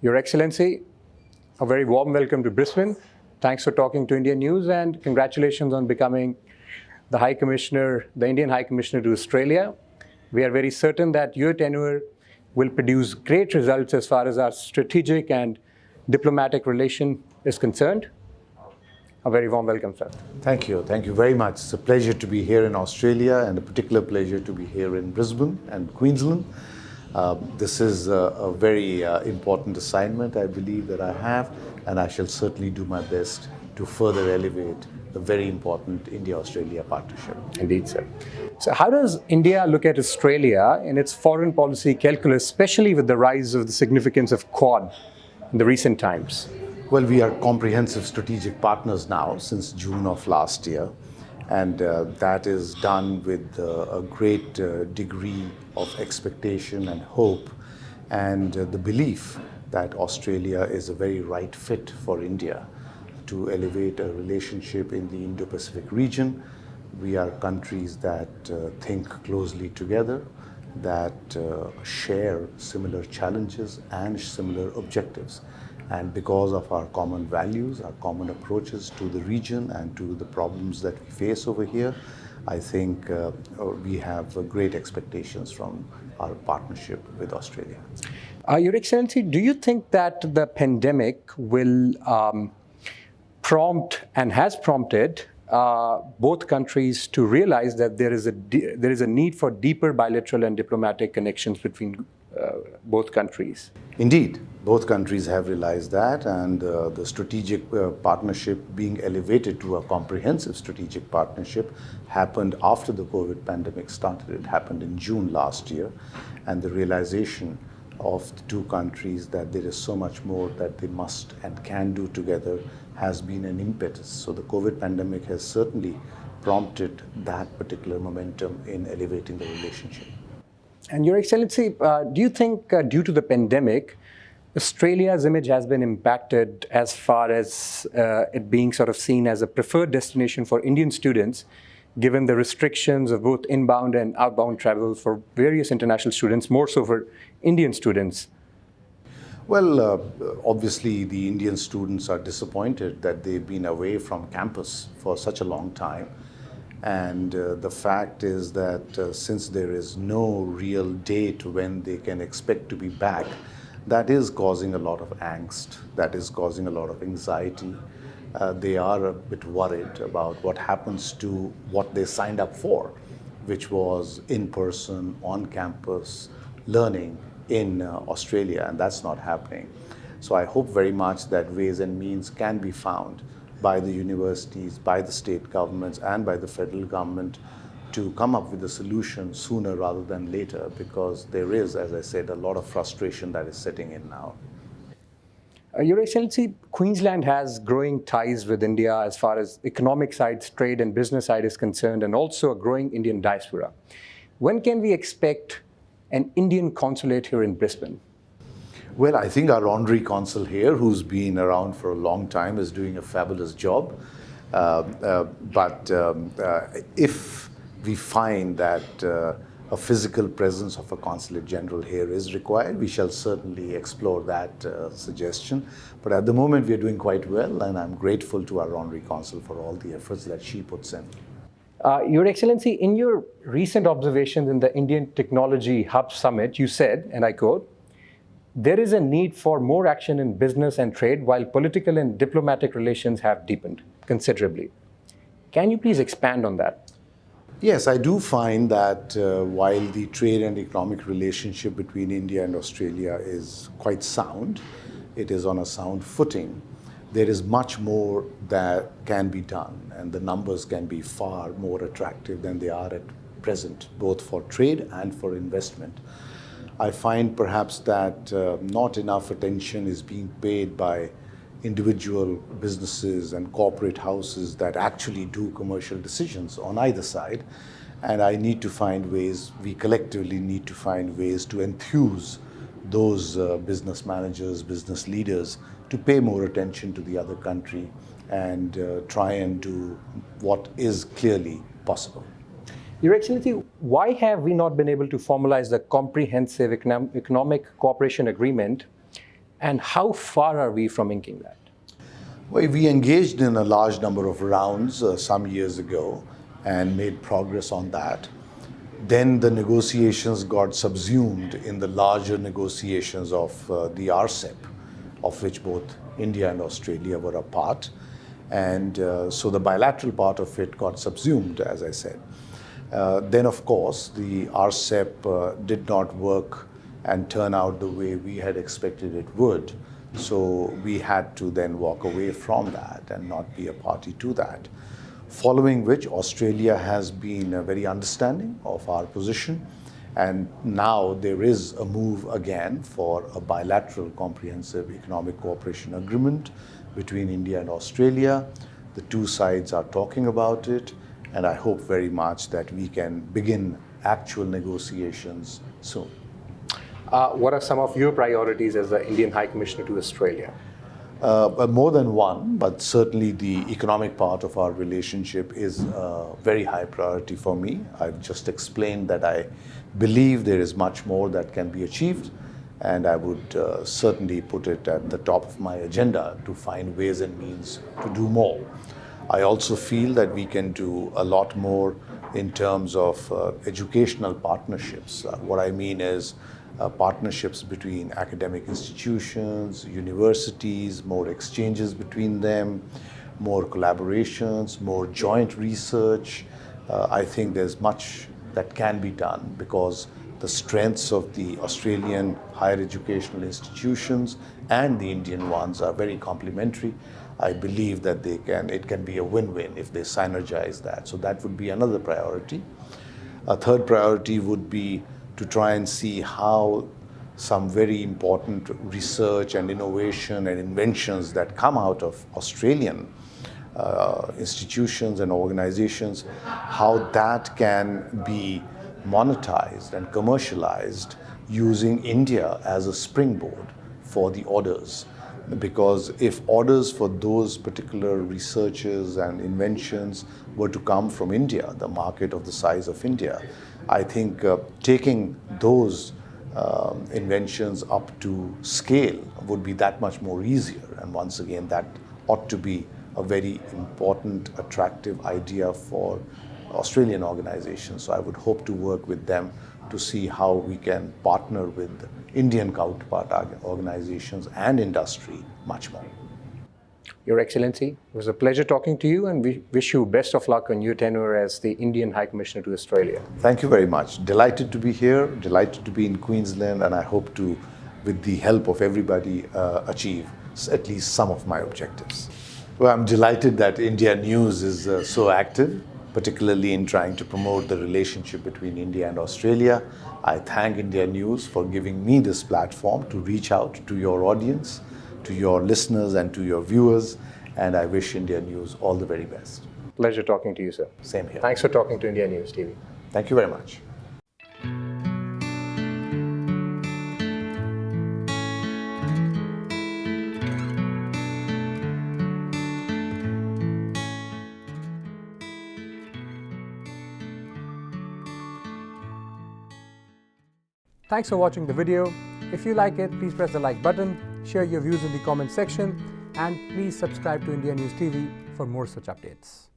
Your Excellency, a very warm welcome to Brisbane. Thanks for talking to India News and congratulations on becoming the Indian High Commissioner to Australia. We are very certain that your tenure will produce great results as far as our strategic and diplomatic relation is concerned. A very warm welcome, sir. Thank you. Thank you very much. It's a pleasure to be here in Australia and a particular pleasure to be here in Brisbane and Queensland. This is a very important assignment, I believe, that I have, and I shall certainly do my best to further elevate the very important India-Australia partnership. Indeed, sir. So how does India look at Australia in its foreign policy calculus, especially with the rise of the significance of Quad in the recent times? Well, we are comprehensive strategic partners now since June of last year, and that is done with a great degree of expectation and hope and the belief that Australia is a very right fit for India to elevate a relationship in the Indo-Pacific region. We are countries that think closely together, that share similar challenges and similar objectives. And because of our common values, our common approaches to the region and to the problems that we face over here, I think we have great expectations from our partnership with Australia. Your Excellency, do you think that the pandemic will prompt and has prompted both countries to realize that there is a need for deeper bilateral and diplomatic connections between both countries? Indeed, both countries have realized that, and the strategic partnership being elevated to a comprehensive strategic partnership happened after the COVID pandemic started. It happened in June last year, and the realization of the two countries that there is so much more that they must and can do together has been an impetus. So the COVID pandemic has certainly prompted that particular momentum in elevating the relationship. And Your Excellency, do you think due to the pandemic, Australia's image has been impacted as far as it being sort of seen as a preferred destination for Indian students, given the restrictions of both inbound and outbound travel for various international students, more so for Indian students? Well, obviously the Indian students are disappointed that they've been away from campus for such a long time. And the fact is that since there is no real date when they can expect to be back, that is causing a lot of angst, that is causing a lot of anxiety. They are a bit worried about what happens to what they signed up for, which was in-person, on-campus learning in Australia, and that's not happening. So I hope very much that ways and means can be found by the universities, by the state governments, and by the federal government to come up with a solution sooner rather than later, because there is, as I said, a lot of frustration that is setting in now. Your Excellency, Queensland has growing ties with India as far as economic side, trade and business side is concerned, and also a growing Indian diaspora. When can we expect an Indian consulate here in Brisbane? Well, I think our honorary consul here, who's been around for a long time, is doing a fabulous job. But if we find that a physical presence of a consulate general here is required, we shall certainly explore that suggestion. But at the moment, we are doing quite well, and I'm grateful to our honorary consul for all the efforts that she puts in. Your Excellency, in your recent observations in the Indian Technology Hub Summit, you said, and I quote, "There is a need for more action in business and trade while political and diplomatic relations have deepened considerably." Can you please expand on that? Yes, I do find that while the trade and economic relationship between India and Australia is quite sound, it is on a sound footing, there is much more that can be done, and the numbers can be far more attractive than they are at present, both for trade and for investment. I find perhaps that not enough attention is being paid by individual businesses and corporate houses that actually do commercial decisions on either side. And I need to find ways, we collectively need to find ways to enthuse those business managers, business leaders to pay more attention to the other country and try and do what is clearly possible. Your Excellency, why have we not been able to formalize the comprehensive economic cooperation agreement And how far are we from inking that? Well, we engaged in a large number of rounds some years ago and made progress on that. Then the negotiations got subsumed in the larger negotiations of the RCEP, of which both India and Australia were a part. And so the bilateral part of it got subsumed, as I said. Then, of course, the RCEP did not work and turn out the way we had expected it would. So we had to then walk away from that and not be a party to that. Following which, Australia has been very understanding of our position. And now there is a move again for a bilateral comprehensive economic cooperation agreement between India and Australia. The two sides are talking about it, and I hope very much that we can begin actual negotiations soon. What are some of your priorities as the Indian High Commissioner to Australia? More than one, but certainly the economic part of our relationship is a very high priority for me. I've just explained that I believe there is much more that can be achieved, and I would certainly put it at the top of my agenda to find ways and means to do more. I also feel that we can do a lot more in terms of educational partnerships. What I mean is partnerships between academic institutions, universities, more exchanges between them, more collaborations, more joint research. I think there's much that can be done because the strengths of the Australian higher educational institutions and the Indian ones are very complementary. I believe that it can be a win-win if they synergize that. So that would be another priority. A third priority would be to try and see how some very important research and innovation and inventions that come out of Australian institutions and organizations, how that can be monetized and commercialized using India as a springboard for the orders. Because if orders for those particular researches and inventions were to come from India, the market of the size of India, I think taking those inventions up to scale would be that much more easier. And once again, that ought to be a very important, attractive idea for Australian organizations. So I would hope to work with them to see how we can partner with Indian counterpart organizations and industry much more. Your Excellency, it was a pleasure talking to you, and we wish you best of luck on your tenure as the Indian High Commissioner to Australia. Thank you very much. Delighted to be here, delighted to be in Queensland, and I hope to, with the help of everybody, achieve at least some of my objectives. Well, I'm delighted that India News is so active, particularly in trying to promote the relationship between India and Australia. I thank India News for giving me this platform to reach out to your audience, to your listeners and to your viewers, and I wish India News all the very best. Pleasure talking to you, sir. Same here. Thanks for talking to India News TV. Thank you very much. Thanks for watching the video. If you like it, please press the like button, share your views in the comment section, and please subscribe to India News TV for more such updates.